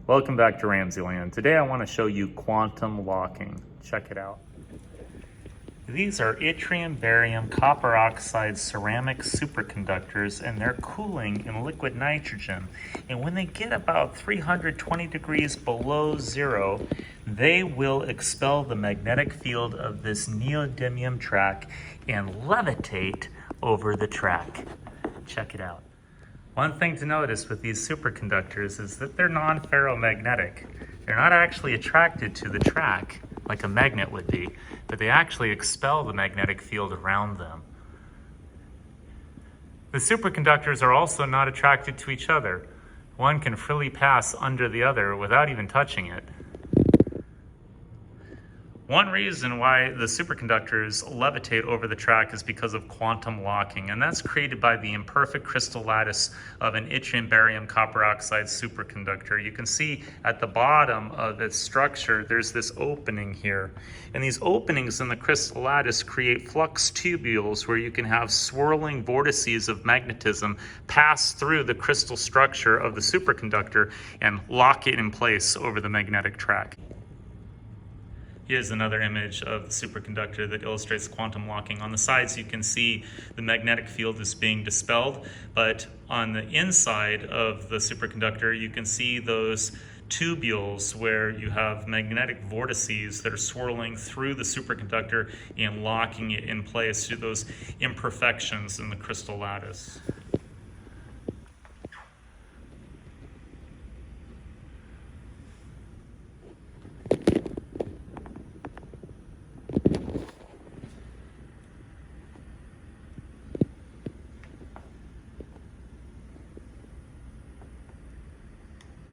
Welcome back to RamZland. Today I want to show you quantum locking. Check it out. These are yttrium, barium, copper oxide ceramic superconductors, and they're cooling in liquid nitrogen. And when they get about 320 degrees below zero, they will expel the magnetic field of this neodymium track and levitate over the track. Check it out. One thing to notice with these superconductors is that they're non-ferromagnetic. They're not actually attracted to the track like a magnet would be, but they actually expel the magnetic field around them. The superconductors are also not attracted to each other. One can freely pass under the other without even touching it. One reason why the superconductors levitate over the track is because of quantum locking, and that's created by the imperfect crystal lattice of an yttrium barium copper oxide superconductor. You can see at the bottom of its structure, there's this opening here. And these openings in the crystal lattice create flux tubules where you can have swirling vortices of magnetism pass through the crystal structure of the superconductor and lock it in place over the magnetic track. Here's another image of the superconductor that illustrates quantum locking. On the sides, you can see the magnetic field is being dispelled, but on the inside of the superconductor, you can see those tubules where you have magnetic vortices that are swirling through the superconductor and locking it in place through those imperfections in the crystal lattice.